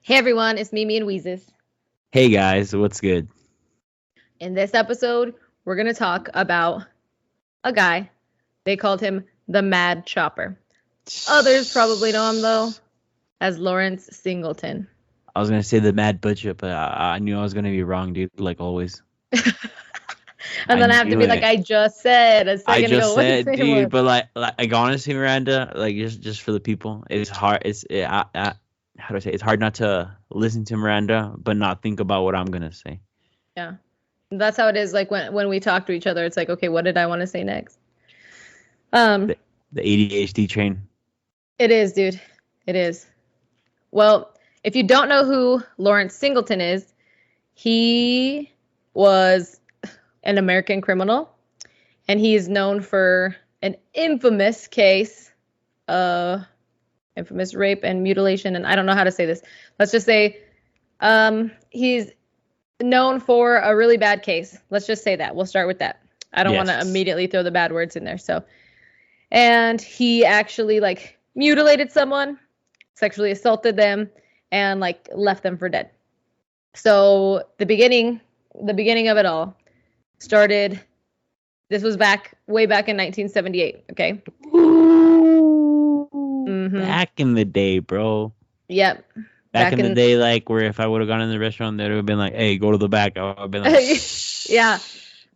Hey everyone, it's Mimi and Weezus. Hey guys, what's good? In this episode, we're going to talk about a guy. They called him the Mad Chopper. Others probably know him though as Lawrence Singleton. I was gonna say the Mad Butcher, but I knew I was gonna be wrong, dude. Like always. And I then I have to knew be like, it. I just said a I second just ago what his said, name was. dude. But like honestly, Miranda, like just for the people, it's hard. How do I say? It's hard not to listen to Miranda, but not think about what I'm gonna say. Yeah. That's how it is like when we talk to each other. It's like, okay, what did I want to say next? The, the ADHD train. It is, dude. It is. Well, if you don't know who Lawrence Singleton is, he was an American criminal, and he is known for an infamous case, infamous rape and mutilation, and I don't know how to say this. Let's just say he's known for a really bad case. Let's just say that. We'll start with that. I don't want to Yes. immediately throw the bad words in there. So, and he actually like mutilated someone, sexually assaulted them, and like left them for dead. So the beginning of it all started. This was way back in 1978. Okay. Back in the day, bro. Yep. Back in the day, like where if I would have gone in the restaurant, they would have been like, "Hey, go to the back." I would have been like, Yeah.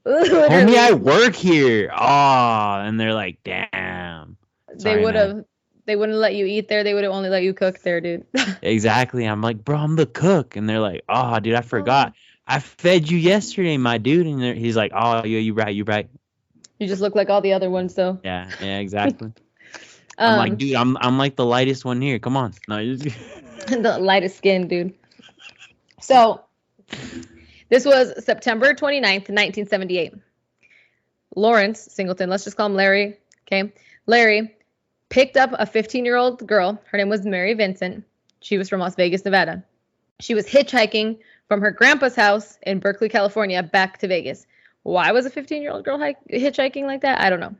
"Homie, I work here." Oh, and they're like, "Damn." They Sorry, would man. have. They wouldn't let you eat there. They would have only let you cook there, dude. Exactly. I'm like, bro, I'm the cook, and they're like, "Oh, dude, I forgot. I fed you yesterday, my dude." And he's like, "Oh, yeah, you right." You just look like all the other ones, though. Yeah, exactly. I'm like, dude, I'm like the lightest one here. Come on. No, the lightest skin, dude. So, this was September 29th, 1978. Lawrence Singleton, let's just call him Larry, okay? Larry picked up a 15-year-old girl. Her name was Mary Vincent. She was from Las Vegas, Nevada. She was hitchhiking from her grandpa's house in Berkeley, California, back to Vegas. Why was a 15-year-old girl hitchhiking like that? I don't know.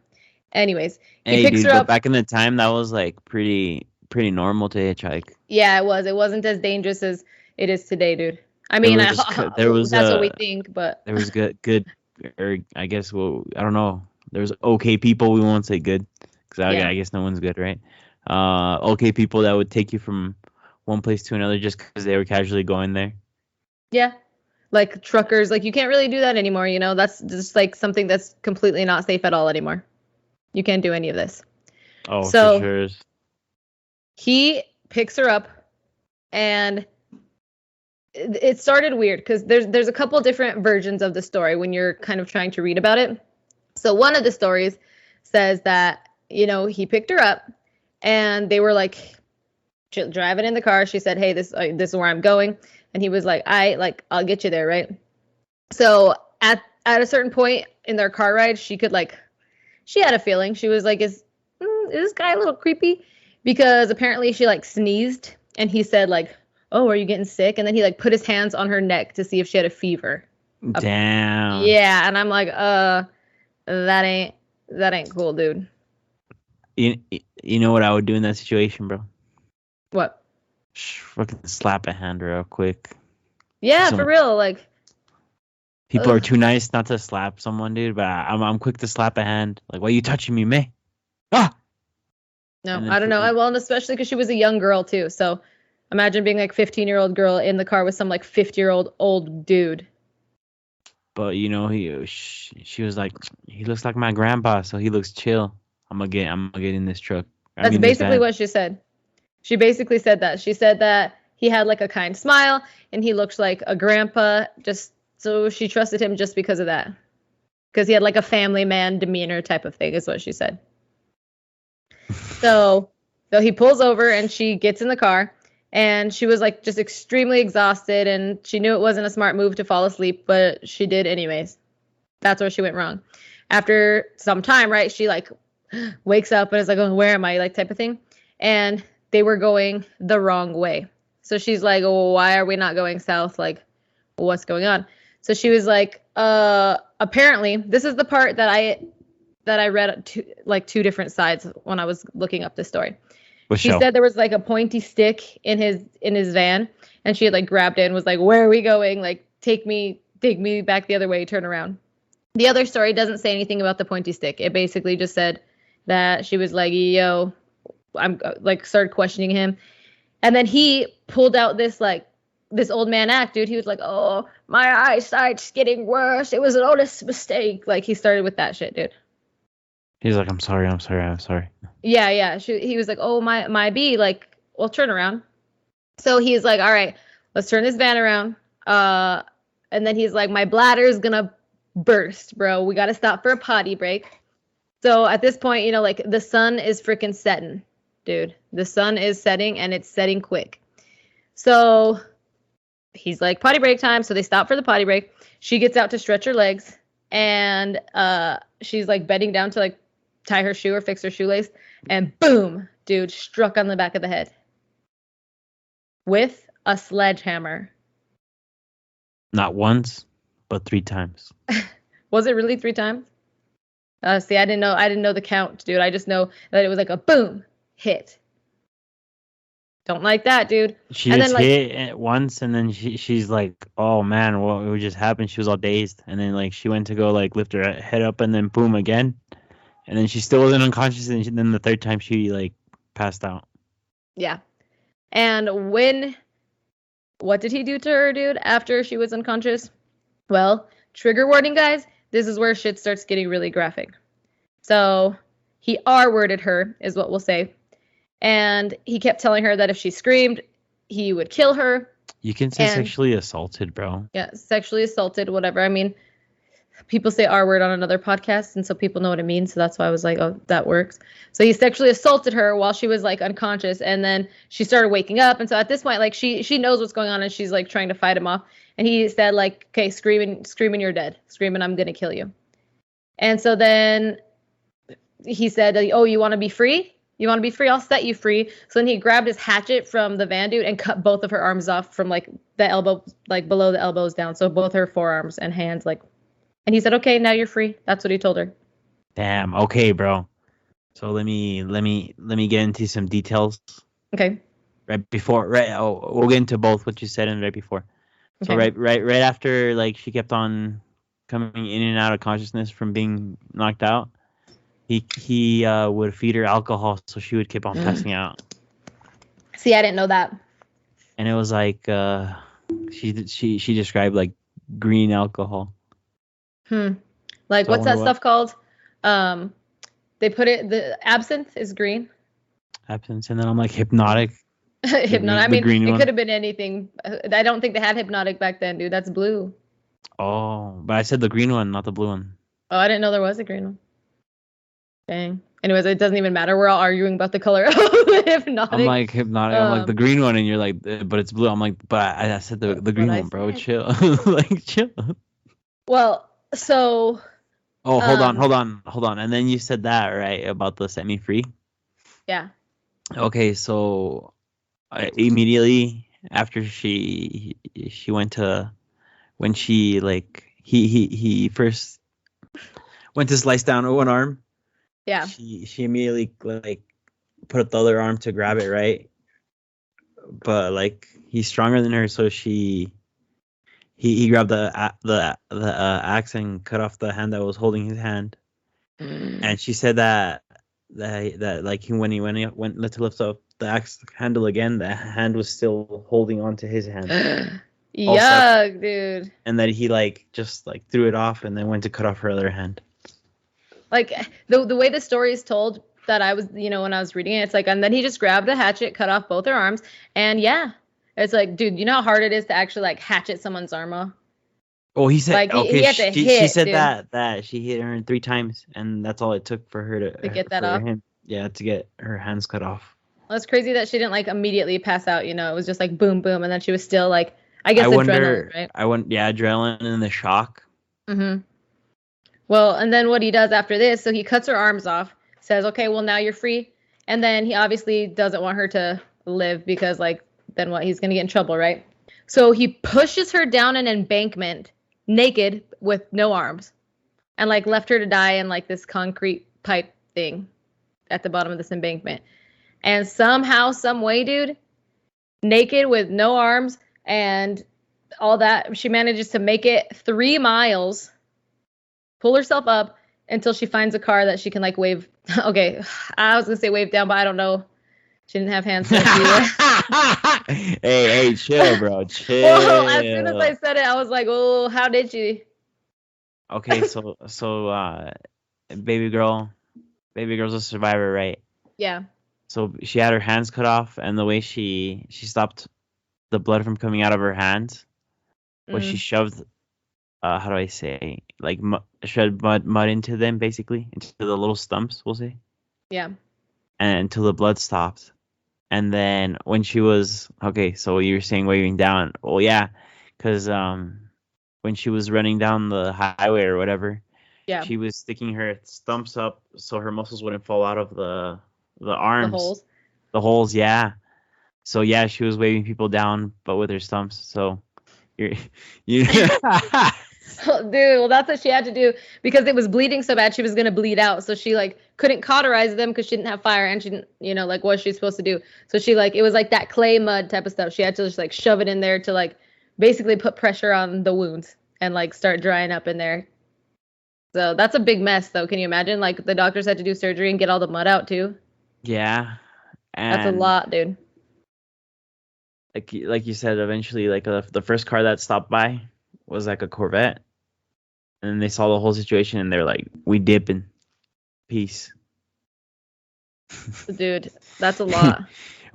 Anyways, he hey, picks dude, her but up. back in the time, that was like pretty normal to hitchhike. Yeah, it was. It wasn't as dangerous as it is today, dude. I There mean, was there was that's what we think, but there was good, or I guess, well, I don't know. There was okay people. We won't say good because yeah. I guess no one's good, right? Okay people that would take you from one place to another just because they were casually going there. Yeah. Like truckers, like you can't really do that anymore, you know? That's just like something that's completely not safe at all anymore. You can't do any of this. Oh, So for sure. he picks her up, and it started weird because there's a couple different versions of the story when you're kind of trying to read about it. So one of the stories says that, you know, he picked her up and they were like driving in the car. She said, "Hey, this is where I'm going," and he was like, I'll get you there, right?" So at a certain point in their car ride, she had a feeling. She was like, is this guy a little creepy? Because apparently she like sneezed, and he said like, "Oh, are you getting sick?" And then he like put his hands on her neck to see if she had a fever. Damn. Yeah, and I'm like, that ain't cool, dude. You know what I would do in that situation, bro? What? Fucking slap a hand real quick. Yeah, for real. Like, people are too nice not to slap someone, dude. But I'm quick to slap a hand. Like, why are you touching me, man? Ah. No, I don't know. Well, and especially because she was a young girl too. So imagine being like 15-year-old girl in the car with some like 50-year-old old dude. But you know, she was like, he looks like my grandpa, so he looks chill. I'm gonna get in this truck. That's basically what she said. She basically said that. She said that he had like a kind smile and he looked like a grandpa. Just so she trusted him just because of that. Because he had like a family man demeanor type of thing, is what she said. So he pulls over and she gets in the car, and she was like just extremely exhausted, and she knew it wasn't a smart move to fall asleep, but she did anyways. That's where she went wrong. After some time, right, she like wakes up and is like, "Oh, where am I?" like type of thing. And they were going the wrong way. So she's like, "Oh, why are we not going south? Like, what's going on?" So she was like, apparently, this is the part that I read two different sides when I was looking up this story. What He show? said there was like a pointy stick in his van, and she had like grabbed it and was like, "Where are we going? Like, take me back the other way, turn around." The other story doesn't say anything about the pointy stick. It basically just said that she was like, "Yo," I'm like started questioning him, and then he pulled out this old man act, dude. He was like, "Oh, my eyesight's getting worse. It was an honest mistake." Like he started with that shit, dude. He's like, I'm sorry. Yeah. He was like, "Oh, my B, like, well, turn around." So he's like, "All right, let's turn this van around." And then he's like, "My bladder's gonna burst, bro. We gotta stop for a potty break." So at this point, like the sun is freaking setting, dude. The sun is setting and it's setting quick. So he's like, potty break time. So they stop for the potty break. She gets out to stretch her legs, and she's like bending down to like tie her shoe or fix her shoelace, and boom, dude, struck on the back of the head with a sledgehammer. Not once, but 3 times. Was it really 3 times? See, I didn't know the count, dude. I just know that it was like a boom hit. Don't like that, dude. She And gets then, like, hit once, and then she's like, "Oh man, what just happened?" She was all dazed, and then like she went to go like lift her head up, and then boom again, and then she still wasn't unconscious, and then the third time she like passed out. Yeah. And what did he do to her, dude, after she was unconscious? Well, trigger warning, guys. This is where shit starts getting really graphic. So he R-worded her, is what we'll say. And he kept telling her that if she screamed, he would kill her. You can say sexually assaulted, bro. Yeah, sexually assaulted, whatever. I mean, people say R-word on another podcast, and so people know what it means. So that's why I was like, oh, that works. So he sexually assaulted her while she was like unconscious, and then she started waking up. And so at this point, like she knows what's going on, and she's like trying to fight him off. And he said like, okay, screaming, you're dead. Screaming, I'm gonna kill you. And so then he said, oh, you want to be free? You want to be free? I'll set you free. So then he grabbed his hatchet from the van dude and cut both of her arms off from like the elbow, like below the elbows down. So both her forearms and hands, like. And he said, "Okay, now you're free." That's what he told her. Damn. Okay, bro. So let me get into some details. Okay. We'll get into both what you said and right before. So Okay. right after like she kept on coming in and out of consciousness from being knocked out, he would feed her alcohol so she would keep on passing out. See, I didn't know that. And it was like she described like green alcohol. Like, what's that stuff called? They put it, the absinthe is green. Absinthe, and then I'm like hypnotic. Hypnotic. I mean, it could have been anything. I don't think they had hypnotic back then, dude. That's blue. Oh, but I said the green one, not the blue one. Oh, I didn't know there was a green one. Dang. Anyways, it doesn't even matter. We're all arguing about the color of hypnotic. I'm like hypnotic. I'm like the green one, and you're like, but it's blue. I'm like, but I said the green one, bro. Chill, like chill. Well, so. Oh, hold on. And then you said that right about the set me free. Yeah. Okay, so immediately after she went to, when she like he first went to slice down one arm. Yeah. She immediately like put up the other arm to grab it, right? But like he's stronger than her, so he grabbed the axe and cut off the hand that was holding his hand. And she said that like when he went to lift up the axe handle again, the hand was still holding on to his hand. Yuck, dude. And that he like just like threw it off and then went to cut off her other hand. Like the way the story is told, that I was, when I was reading it, it's like, and then he just grabbed a hatchet, cut off both her arms, and yeah, it's like, dude, you know how hard it is to actually like hatchet someone's arm off? Oh, he said, like, okay, he had to hit, she said dude. that she hit her 3 times, and that's all it took for her to get that off. Yeah, to get her hands cut off. Well, it's crazy that she didn't like immediately pass out. It was just like boom, boom, and then she was still like, I guess adrenaline, right? Adrenaline and the shock. Mm-hmm. Well, and then what he does after this, so he cuts her arms off, says, okay, well, now you're free. And then he obviously doesn't want her to live because, like, then what? He's going to get in trouble, right? So he pushes her down an embankment naked with no arms and, like, left her to die in, like, this concrete pipe thing at the bottom of this embankment. And somehow, some way, dude, naked with no arms and all that, she manages to make it 3 miles, pull herself up until she finds a car that she can like wave. Okay, I was gonna say wave down, but I don't know. She didn't have hands to do that. Hey, chill, bro. Chill. Well, as soon as I said it, I was like, "Oh, how did she?" Okay, so baby girl's a survivor, right? Yeah. So she had her hands cut off, and the way she stopped the blood from coming out of her hands was she shoved how do I say, like shoved mud into them, basically into the little stumps, we'll say. Yeah. And until the blood stopped. And then when she was okay, so you were saying waving down. Well, yeah, because when she was running down the highway or whatever, Yeah. she was sticking her stumps up so her muscles wouldn't fall out of the The arms. holes. The holes, yeah. So yeah, she was waving people down, but with her stumps. So you Dude, well, that's what she had to do because it was bleeding so bad she was gonna bleed out. So she like couldn't cauterize them because she didn't have fire and she didn't, like what she's supposed to do. So she like it was like that clay mud type of stuff. She had to just like shove it in there to like basically put pressure on the wounds and like start drying up in there. So that's a big mess though. Can you imagine? Like the doctors had to do surgery and get all the mud out too. yeah, That's a and lot, dude. like you said, eventually like the first car that stopped by was like a Corvette, and then they saw the whole situation and they're like, "We dipping, peace." Dude, that's a lot.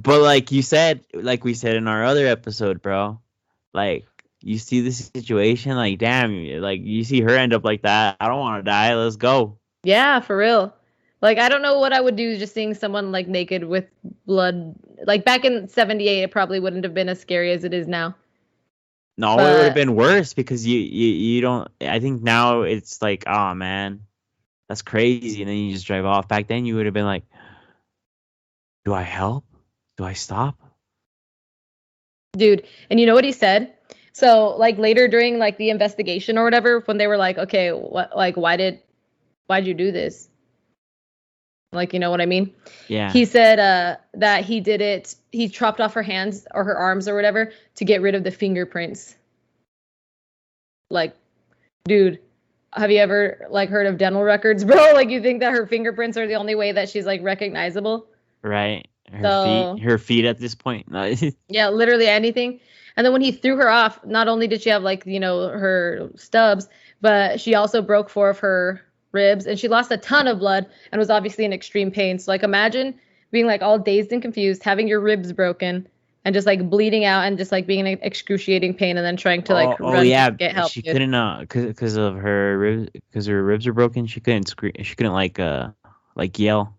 But like you said, like we said in our other episode, bro, like you see the situation, like damn, like you see her end up like that. I don't want to die. Let's go. Yeah, for real. Like I don't know what I would do just seeing someone like naked with blood. Like back in 78 it probably wouldn't have been as scary as it is now. No, it would have been worse because you don't. I think now it's like, oh man, that's crazy, and then you just drive off. Back then, you would have been like, do I help? Do I stop? Dude, and you know what he said? So like later during like the investigation or whatever, when they were like, okay, what like why'd you do this? Like, you know what I mean? Yeah. He said that he did it, he chopped off her hands or her arms or whatever to get rid of the fingerprints. Like, dude, have you ever like heard of dental records, bro? Like you think that her fingerprints are the only way that she's like recognizable? Right. Her feet at this point. Yeah, literally anything. And then when he threw her off, not only did she have like, her stubs, but she also broke 4 of her ribs and she lost a ton of blood and was obviously in extreme pain. So like imagine being like all dazed and confused, having your ribs broken and just like bleeding out and just like being in excruciating pain and then trying to like run yeah, to get help. she dude. couldn't because of her ribs, because her ribs are broken. She couldn't scream. She couldn't like yell.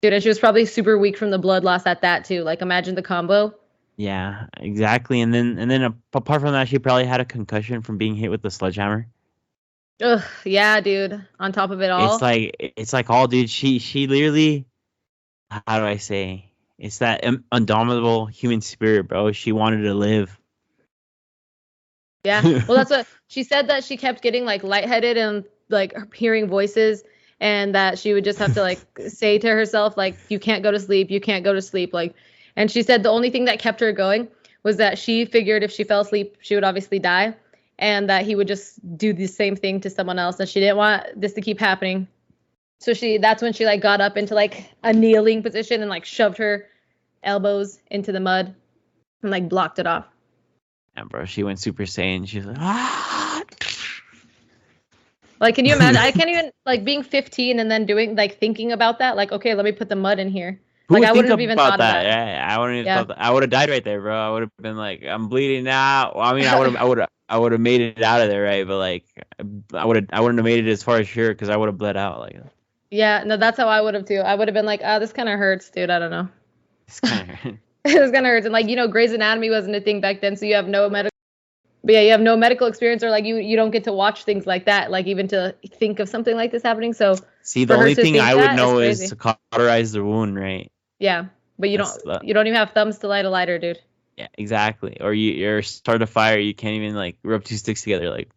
Dude, and she was probably super weak from the blood loss at that too. Like imagine the combo. Yeah, exactly. And then apart from that, she probably had a concussion from being hit with the sledgehammer. Ugh, yeah, dude. On top of it all. It's like all, dude. She literally, how do I say? It's that indomitable human spirit, bro. She wanted to live. Yeah. Well, that's what she said, that she kept getting like lightheaded and like hearing voices and that she would just have to like say to herself, like, you can't go to sleep. You can't go to sleep. Like, and she said the only thing that kept her going was that she figured if she fell asleep, she would obviously die and that he would just do the same thing to someone else. And she didn't want this to keep happening. So that's when she like got up into like a kneeling position and like shoved her elbows into the mud and like blocked it off. And bro, she went Super Saiyan. She's like, ah. Like, can you imagine? I can't even like being 15 and then doing like thinking about that. Like, okay, let me put the mud in here. Like, I wouldn't have even thought that. About it. Yeah, I wouldn't even thought that. I would have died right there, bro. I would have been like, I'm bleeding now. Well, I mean, I would have made it out of there, right? But like, I wouldn't have made it as far as sure because I would have bled out. Like, yeah, no, that's how I would have too. I would have been like, this kind of hurts, dude. I don't know. It's kind of It kind of hurts, and like Grey's Anatomy wasn't a thing back then, so you have no medical. But yeah, you have no medical experience, or like you don't get to watch things like that, like even to think of something like this happening. So see, the only thing I would know is to cauterize the wound, right? Yeah, but you don't even have thumbs to light a lighter, dude. Yeah, exactly. Or you're start a fire, you can't even like rub 2 sticks together, like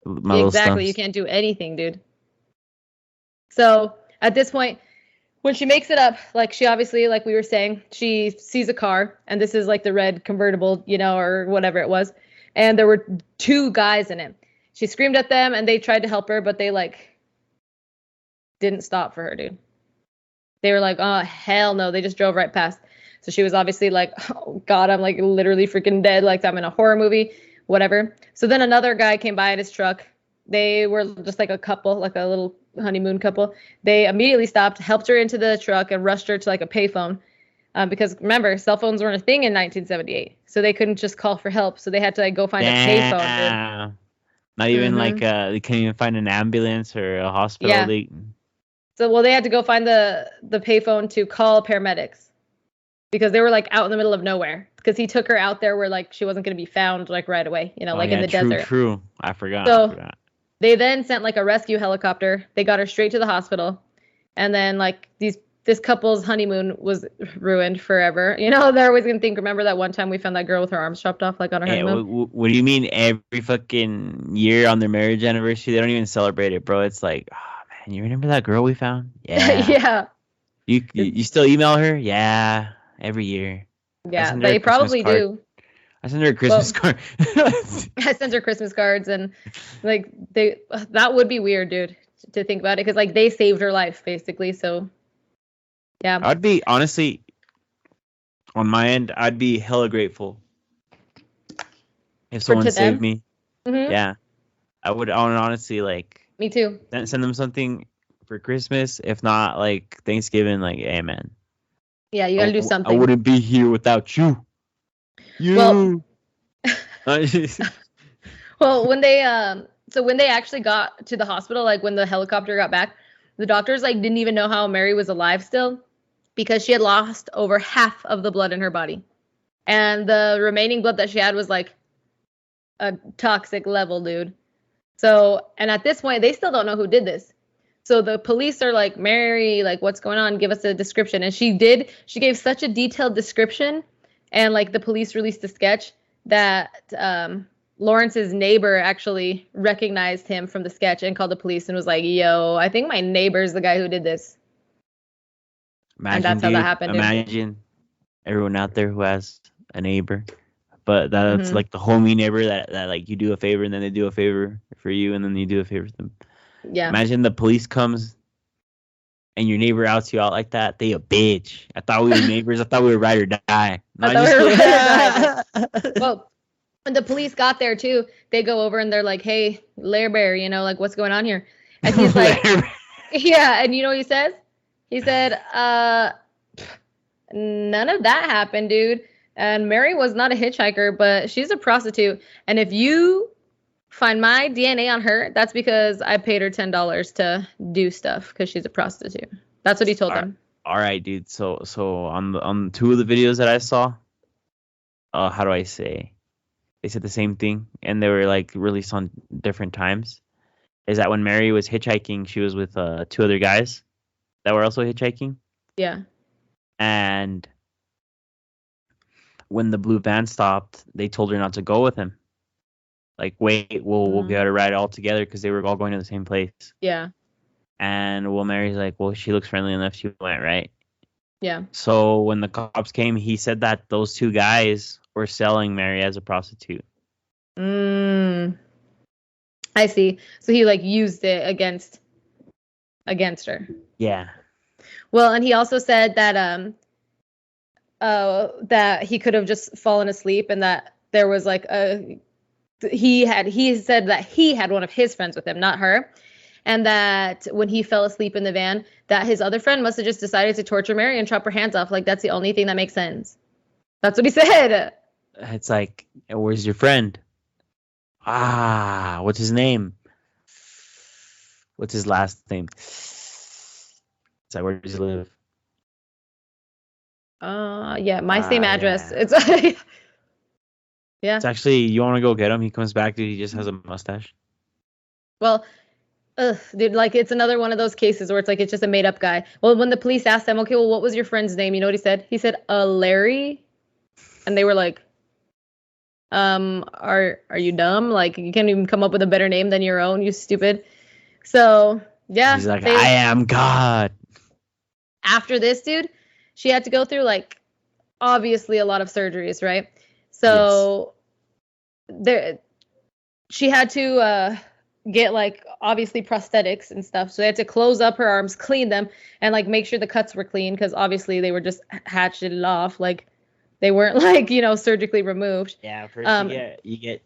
exactly. You can't do anything, dude. So at this point, when she makes it up, like she obviously, like we were saying, she sees a car, and this is like the red convertible, or whatever it was, and there were two guys in it. She screamed at them, and they tried to help her, but they like didn't stop for her, dude. They were like, oh hell no, they just drove right past. So she was obviously like, oh god, I'm like literally freaking dead, like I'm in a horror movie, whatever. So then another guy came by in his truck. They were just like a couple, like a little honeymoon couple. They immediately stopped, helped her into the truck, and rushed her to like a payphone. Because remember, cell phones weren't a thing in 1978, so they couldn't just call for help. So they had to like go find a payphone. Dude. Not even like they couldn't even find an ambulance or a hospital. Yeah. So well, they had to go find the payphone to call paramedics because they were like out in the middle of nowhere. Because he took her out there where like she wasn't going to be found like right away, like in the desert. True. I forgot. So they then sent like a rescue helicopter. They got her straight to the hospital, and then like this couple's honeymoon was ruined forever. They're always gonna think. Remember that one time we found that girl with her arms chopped off like on her honeymoon? What do you mean every fucking year on their marriage anniversary they don't even celebrate it, bro? It's like, oh man, you remember that girl we found? Yeah. Yeah. You still email her? Yeah. Every year. Yeah, they probably do. I sent her a Christmas card. I sent her Christmas cards, and like that would be weird, dude, to think about it, because like they saved her life basically. So yeah, I'd be honestly on my end, I'd be hella grateful if someone saved me. Mm-hmm. Yeah, I would honestly like. Me too. Send them something for Christmas, if not like Thanksgiving. Like, hey man. Yeah, you gotta do something. I wouldn't be here without you. Well, well, when they actually got to the hospital, like when the helicopter got back, the doctors like didn't even know how Mary was alive still, because she had lost over half of the blood in her body, and the remaining blood that she had was like a toxic level, dude. So, and at this point, they still don't know who did this. So the police are like, Mary, like, what's going on? Give us a description. And she gave such a detailed description. And like the police released a sketch that Lawrence's neighbor actually recognized him from the sketch and called the police and was like, yo, I think my neighbor's the guy who did this. And that's how that happened. Imagine everyone out there who has a neighbor, but that's like the homie neighbor that like you do a favor and then they do a favor for you and then you do a favor for them. Yeah. Imagine the police comes and your neighbor outs you out like that. They a bitch. I thought we were neighbors. I thought we were ride or die. Well, when the police got there too, they go over and they're like, hey, Lair Bear, like what's going on here? And he's like, yeah. And you know what he says? He said, none of that happened, dude. And Mary was not a hitchhiker, but she's a prostitute. And if you find my DNA on her, that's because I paid her $10 to do stuff because she's a prostitute. That's what he told them. All right, dude. So on two of the videos that I saw, how do I say? They said the same thing, and they were like released on different times. Is that when Mary was hitchhiking, she was with two other guys that were also hitchhiking? Yeah. And when the blue van stopped, they told her not to go with him. Like, wait, we'll get a ride all together because they were all going to the same place. Yeah. And Mary's like, well, she looks friendly enough. She went, right? Yeah. So when the cops came, he said that those two guys were selling Mary as a prostitute. I see. So he like used it against her. Yeah. Well, and he also said that that he could have just fallen asleep and that there was like he said that he had one of his friends with him, not her. And that when he fell asleep in the van, that his other friend must have just decided to torture Mary and chop her hands off. Like, that's the only thing that makes sense. That's what he said. It's like, where's your friend? What's his name? What's his last name? It's like, where does he live? Yeah, my same address. Yeah. It's yeah. It's actually, you want to go get him? He comes back, dude. He just has a mustache. Well, dude, like it's another one of those cases where it's like it's just a made up guy. Well, when the police asked him, okay, well, what was your friend's name? You know what he said? He said, Larry. And they were like, are you dumb? Like you can't even come up with a better name than your own, you stupid. So yeah. He's like, I am God. after this, dude, she had to go through like obviously a lot of surgeries, right? So there, she had to get like obviously prosthetics and stuff. So they had to close up her arms, clean them, and like make sure the cuts were clean because obviously they were just hatcheted off, like they weren't like surgically removed. Yeah, first you get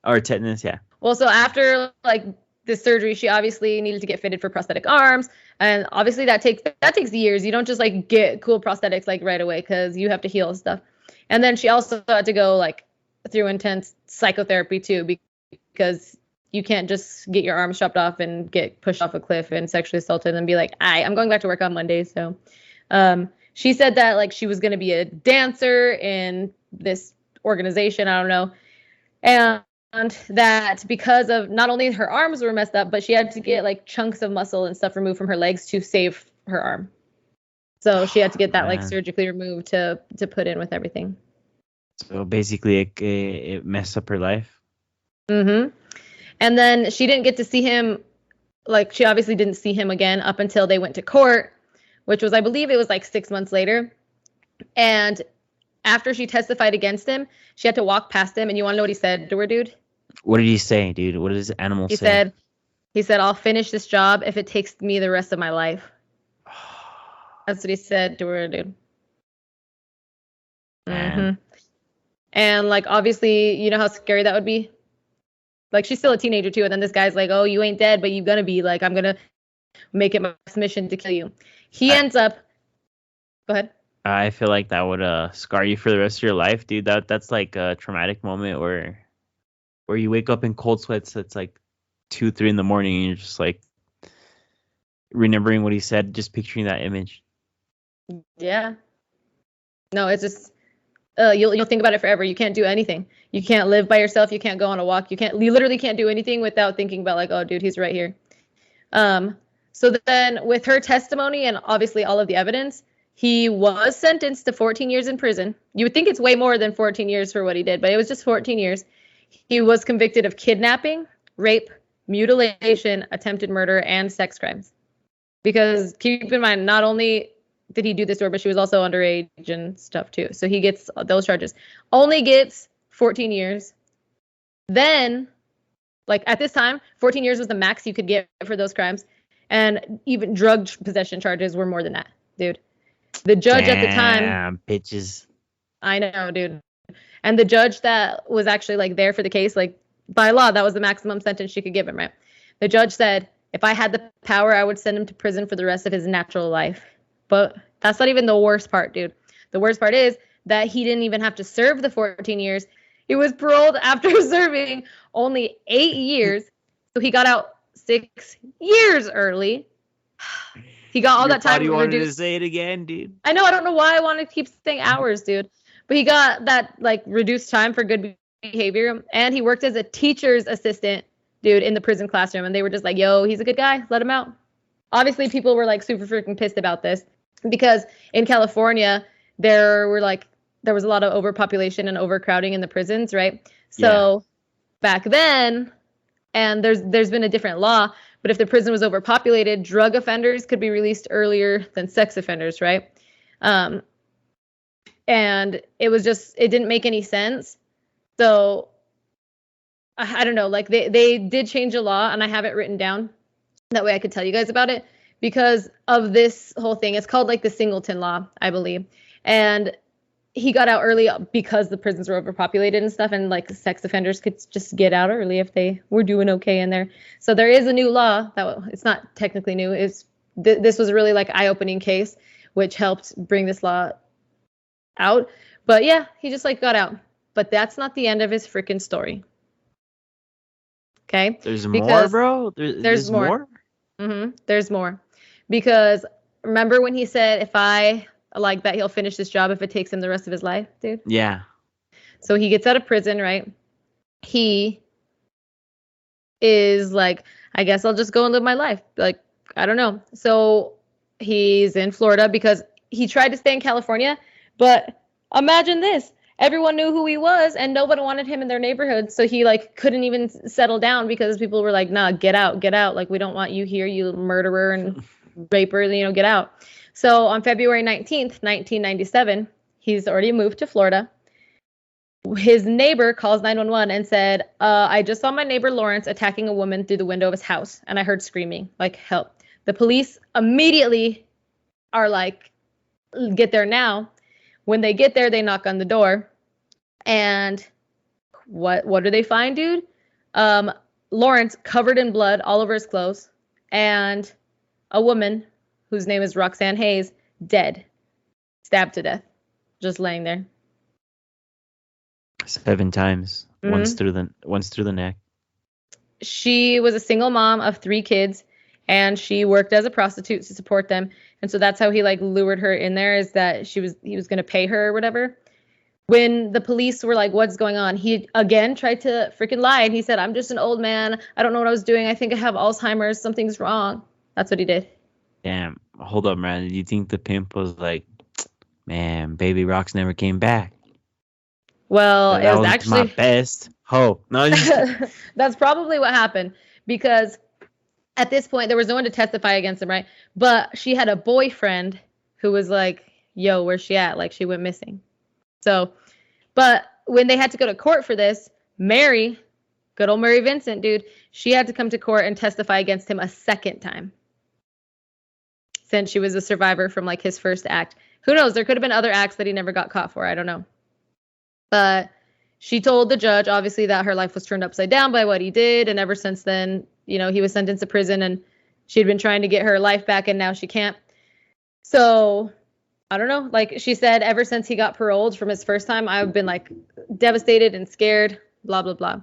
or tetanus, yeah. Well, so after like this surgery, she obviously needed to get fitted for prosthetic arms, and obviously that takes years. You don't just like get cool prosthetics like right away because you have to heal and stuff. And then she also had to go like through intense psychotherapy too because you can't just get your arms chopped off and get pushed off a cliff and sexually assaulted and be like, I'm going back to work on Monday. So she said that like she was going to be a dancer in this organization. I don't know. And that because of not only her arms were messed up, but she had to get like chunks of muscle and stuff removed from her legs to save her arm. So she had to get that like surgically removed to put in with everything. So basically it messed up her life. Mm-hmm. And then she didn't get to see him, like she obviously didn't see him again up until they went to court, which was, I believe it was like 6 months later. And after she testified against him, she had to walk past him. And you want to know what he said to her, dude? What did he say, dude? What does animal say? He said, I'll finish this job if it takes me the rest of my life. That's what he said to her, dude. Mm-hmm. And like, obviously, you know how scary that would be? Like, she's still a teenager too. And then this guy's like, oh, you ain't dead, but you're going to be. Like, I'm going to make it my mission to kill you. He ends up. Go ahead. I feel like that would scar you for the rest of your life, dude. That's like a traumatic moment where you wake up in cold sweats. It's like 2, 3 in the morning, and you're just like remembering what he said, just picturing that image. Yeah. No, it's just you'll think about it forever. You can't do anything. You can't live by yourself. You can't go on a walk. You literally can't do anything without thinking about like, oh, dude, he's right here. So then with her testimony and obviously all of the evidence, he was sentenced to 14 years in prison. You would think it's way more than 14 years for what he did, but it was just 14 years. He was convicted of kidnapping, rape, mutilation, attempted murder, and sex crimes. Because keep in mind, not only did he do this to her, but she was also underage and stuff too. So he gets those charges. Only gets 14 years. Then, like at this time, 14 years was the max you could get for those crimes. And even drug possession charges were more than that, dude. The judge at the time. Bitches. I know, dude. And the judge that was actually like there for the case, like by law, that was the maximum sentence she could give him, right? The judge said, if I had the power, I would send him to prison for the rest of his natural life. But that's not even the worst part, dude. The worst part is that he didn't even have to serve the 14 years. He was paroled after serving only 8 years. So he got out 6 years early. He got all that time reduced. Wanted to say it again, dude. I know. I don't know why I want to keep saying hours, dude. But he got that like reduced time for good behavior. And he worked as a teacher's assistant, dude, in the prison classroom. And they were just like, yo, he's a good guy. Let him out. Obviously, people were like super freaking pissed about this because in California, there was a lot of overpopulation and overcrowding in the prisons, right? So back then, and there's been a different law, but if the prison was overpopulated, drug offenders could be released earlier than sex offenders, right? And it didn't make any sense. So I don't know, like they did change a law, and I have it written down. That way I could tell you guys about it because of this whole thing. It's called like the Singleton Law, I believe. And he got out early because the prisons were overpopulated and stuff, and like sex offenders could just get out early if they were doing okay in there. So there is a new law that it's not technically new. This was a really like eye-opening case, which helped bring this law out. But yeah, he just like got out. But that's not the end of his freaking story. Okay. There's more, bro. There's more. Mm-hmm. There's more. Because remember when he said, if I like that, he'll finish this job if it takes him the rest of his life, dude? Yeah. So he gets out of prison, right? He is like, I guess I'll just go and live my life. Like, I don't know. So he's in Florida because he tried to stay in California. But imagine this. Everyone knew who he was and nobody wanted him in their neighborhood. So he like couldn't even settle down because people were like, nah, get out. Like, we don't want you here, you murderer and raper, get out. So on February 19th, 1997, he's already moved to Florida. His neighbor calls 911 and said, I just saw my neighbor Lawrence attacking a woman through the window of his house, and I heard screaming, like, help. The police immediately are like, get there now. When they get there, they knock on the door. And what do they find, dude? Lawrence covered in blood all over his clothes, and a woman whose name is Roxanne Hayes, dead, stabbed to death, just laying there. 7 times. Once through the neck. She was a single mom of 3 kids, and she worked as a prostitute to support them. And so that's how he like lured her in there, is that he was going to pay her or whatever. When the police were like, what's going on? He again tried to freaking lie. And he said, I'm just an old man. I don't know what I was doing. I think I have Alzheimer's. Something's wrong. That's what he did. Damn. Hold up, man. Do you think the pimp was like, man, baby Rox never came back? Well, that it was actually my best hope. No, that's probably what happened, because at this point there was no one to testify against him, right? But she had a boyfriend who was like, yo, where's she at? Like, she went missing. So, but when they had to go to court for this, Mary, good old Mary Vincent, dude, she had to come to court and testify against him a second time, since she was a survivor from like his first act. Who knows? There could have been other acts that he never got caught for. I don't know. But she told the judge, obviously, that her life was turned upside down by what he did. And ever since then, you know, he was sentenced to prison, and she'd been trying to get her life back, and now she can't. So I don't know. Like she said, ever since he got paroled from his first time, I've been like devastated and scared, blah, blah, blah.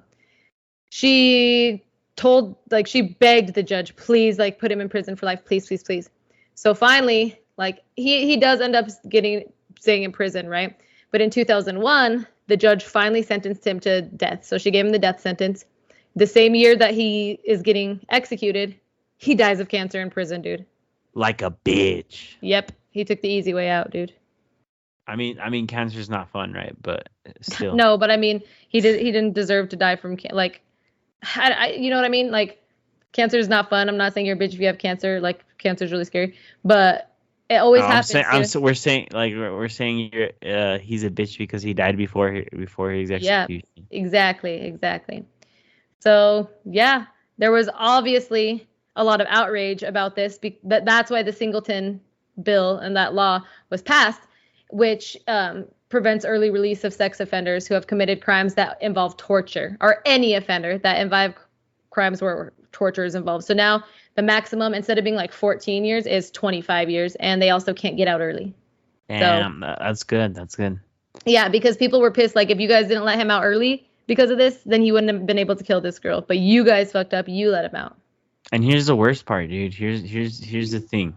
She begged the judge, please, like, put him in prison for life. Please, please, please. So finally, like he does end up staying in prison, right? But in 2001, the judge finally sentenced him to death. So she gave him the death sentence. The same year that he is getting executed, he dies of cancer in prison, dude. Like a bitch. Yep. He took the easy way out, dude. I mean, cancer's not fun, right? But still. No, but I mean, he didn't deserve to die from like, you know what I mean? Like, cancer is not fun. I'm not saying you're a bitch if you have cancer. Like, cancer's really scary, but it always happens. We're saying you're, he's a bitch because he died before his execution. Yeah, exactly. So yeah, there was obviously a lot of outrage about this. That's why the Singleton bill and that law was passed, which prevents early release of sex offenders who have committed crimes that involve torture, or any offender that involve crimes where torture is involved. So now the maximum, instead of being like 14 years, is 25 years, and they also can't get out early. Damn, that's good. That's good. Yeah, because people were pissed. Like, if you guys didn't let him out early because of this, then he wouldn't have been able to kill this girl. But you guys fucked up. You let him out. And here's the worst part, dude. Here's the thing,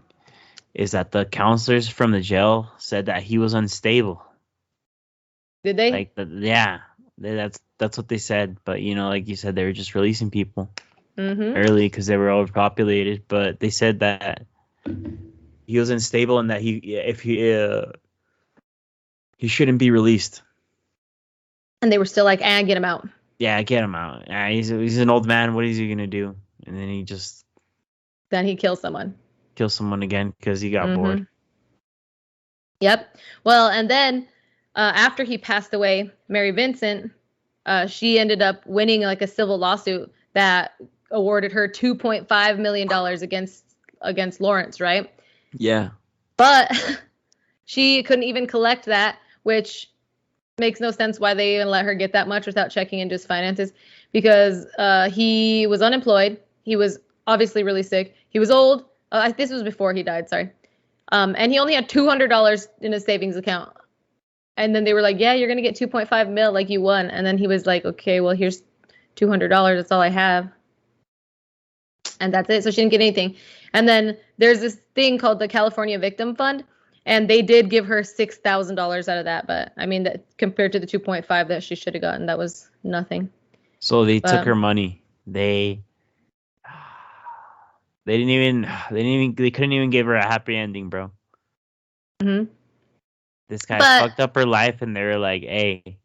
is that the counselors from the jail said that he was unstable. Did they? Like, yeah, that's what they said. But you know, like you said, they were just releasing people early because they were overpopulated. But they said that he was unstable and that he shouldn't be released. And they were still like, get him out. Yeah, get him out. He's an old man. What is he gonna do? And then he kills someone. Kill someone again because he got bored. Yep. Well, and then after he passed away, Mary Vincent, she ended up winning like a civil lawsuit that awarded her $2.5 million against Lawrence, right? Yeah. But she couldn't even collect that, which makes no sense why they even let her get that much without checking into his finances, because he was unemployed. He was obviously really sick. He was old. This was before he died, sorry. And he only had $200 in his savings account. And then they were like, yeah, you're going to get 2.5 mil, like you won. And then he was like, okay, well, here's $200. That's all I have. And that's it. So she didn't get anything. And then there's this thing called the California Victim Fund. And they did give her $6,000 out of that. But I mean, that compared to the 2.5 that she should have gotten, that was nothing. So they took her money. They couldn't even give her a happy ending, bro. This guy fucked up her life, and they were like, hey.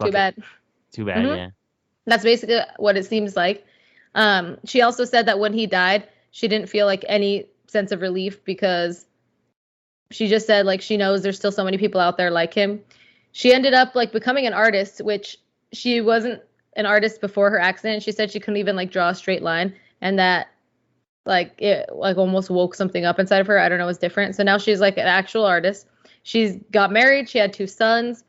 Too bad. Yeah. That's basically what it seems like. She also said that when he died, she didn't feel like any sense of relief because she just said like she knows there's still so many people out there like him. She ended up like becoming an artist, which she wasn't an artist before her accident. She said she couldn't even like draw a straight line, and that like it like almost woke something up inside of her. I don't know, it was different. So now she's like an actual artist. She's got married. She had 2 sons.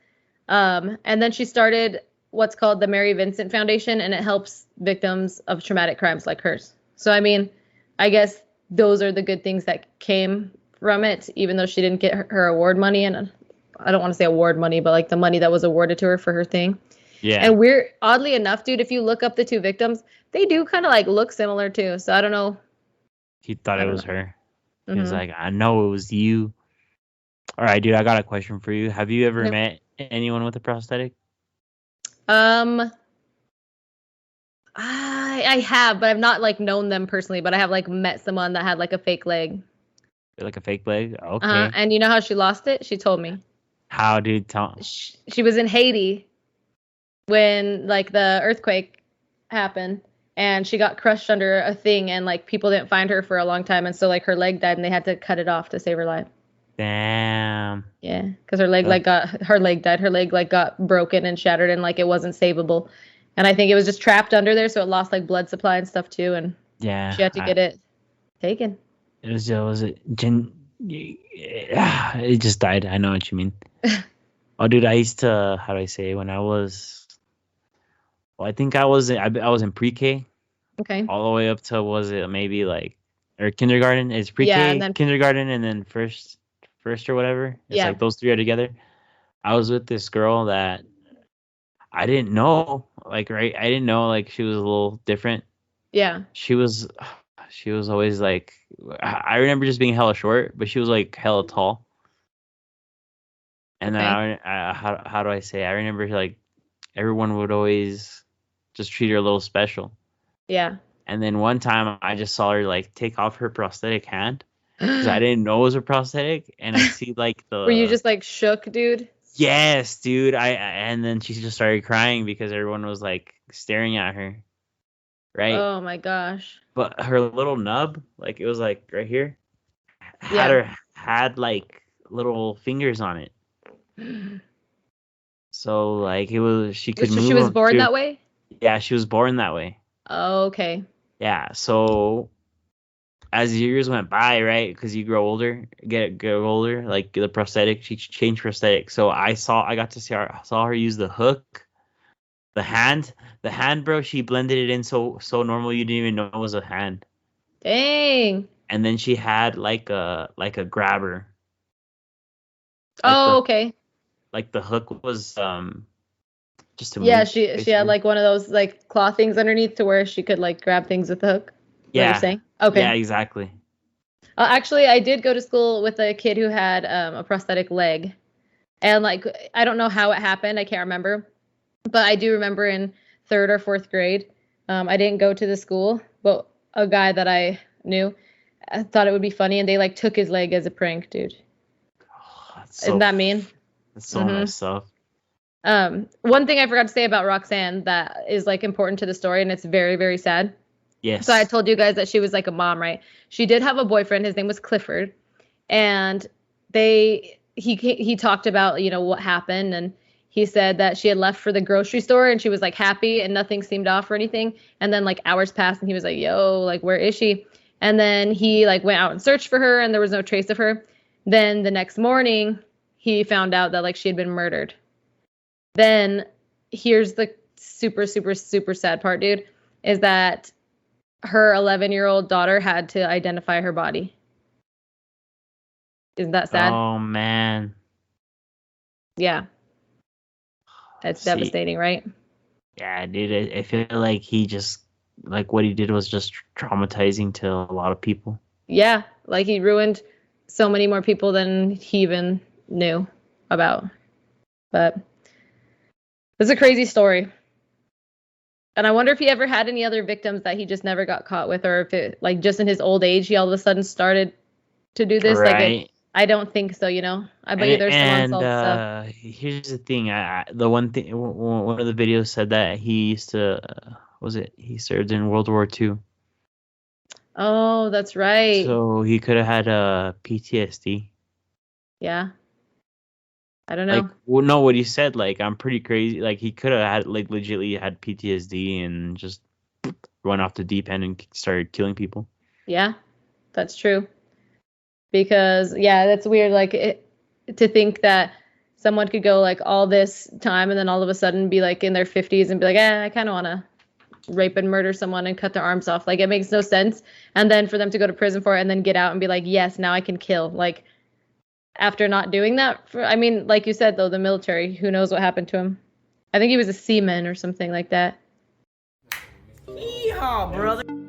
And then she started what's called the Mary Vincent Foundation, and it helps victims of traumatic crimes like hers. So, I mean, I guess those are the good things that came from it, even though she didn't get her award money. And I don't want to say award money, but like the money that was awarded to her for her thing. Yeah. And we're oddly enough, dude, if you look up the 2 victims, they do kind of like look similar too. So I don't know. He thought I it don't was know. her. He was like, I know it was you. All right, dude, I got a question for you. Have you ever Yep. met anyone with a prosthetic? I have, but I've not like known them personally, but I have like met someone that had like a fake leg. Like a fake leg? Okay. And you know how she lost it? She told me. How, dude? Tell. She was in Haiti when like the earthquake happened, and she got crushed under a thing, and like people didn't find her for a long time, and so like her leg died, and they had to cut it off to save her life. Damn. Yeah, because her leg died. Her leg like got broken and shattered, and like it wasn't savable. And I think it was just trapped under there, so it lost like blood supply and stuff too, and Yeah. she had to get it taken. It was it it just died. I know what you mean. Oh, dude, I used to, how do I say, when I was, well, I think I was in pre-K. Okay. All the way up to, was it maybe like, or kindergarten? It's pre-K, Yeah, and then kindergarten, and then first or whatever. It's like those 3 are together. I was with this girl that I didn't know, like, right? I didn't know, like, she was a little different. Yeah. She was always like, I remember just being hella short, but she was like hella tall. And then how do I say? I remember like everyone would always just treat her a little special. Yeah. And then one time I just saw her like take off her prosthetic hand because I didn't know it was a prosthetic, and I see like the. Were you just like shook, dude? Yes, dude. And then she just started crying because everyone was like staring at her. Right. Oh my gosh. But her little nub, like it was like right here, had like little fingers on it. So like she could move. She was born that way? Yeah, she was born that way. Oh, okay. Yeah, so as years went by, right? Because you grow older, get older, like the prosthetic, she changed prosthetic. So I got to saw her use the hook, the hand, bro. She blended it in so normal you didn't even know it was a hand. Dang. And then she had like a grabber. Okay. Like the hook was just to yeah, move, she had like one of those like claw things underneath to where she could like grab things with the hook. Yeah. What you're saying? Okay. Yeah, exactly. Actually, I did go to school with a kid who had a prosthetic leg, and like I don't know how it happened. I can't remember, but I do remember in 3rd or 4th grade, I didn't go to the school, but a guy that I knew thought it would be funny, and they like took his leg as a prank, dude. Isn't that mean? That's so messed up. One thing I forgot to say about Roxanne that is like important to the story, and it's very, very sad. Yes. So I told you guys that she was like a mom, right? She did have a boyfriend. His name was Clifford, and he talked about, you know, what happened, and he said that she had left for the grocery store and she was like happy and nothing seemed off or anything. And then like hours passed and he was like, yo, like, where is she? And then he like went out and searched for her and there was no trace of her. Then the next morning he found out that like she had been murdered. Then here's the super, super, super sad part, dude, is that her 11-year-old daughter had to identify her body. Isn't that sad? Oh, man. Yeah. That's devastating, right? Yeah, dude. I feel like he just, like, what he did was just traumatizing to a lot of people. Yeah, like he ruined so many more people than he even knew about. But it's a crazy story. And I wonder if he ever had any other victims that he just never got caught with, or if it, like, just in his old age, he all of a sudden started to do this. Right. Like, I don't think so, you know? I bet you there's some unsolved stuff. Here's the thing. The one thing, one of the videos said that he used to, he served in World War II. Oh, that's right. So he could have had PTSD. Yeah. I don't Like, know. well, no, what he said, like, I'm pretty crazy. Like, he could have had, like, legitly had PTSD and just went off the deep end and started killing people. Yeah, that's true. Because yeah, that's weird. Like to think that someone could go like all this time and then all of a sudden be like in their 50s and be like, I kind of want to rape and murder someone and cut their arms off. Like it makes no sense. And then for them to go to prison for it and then get out and be like, yes, now I can kill. Like after not doing that for, I mean, like you said though, the military, who knows what happened to him? I think he was a seaman or something like that. Yeehaw, brother.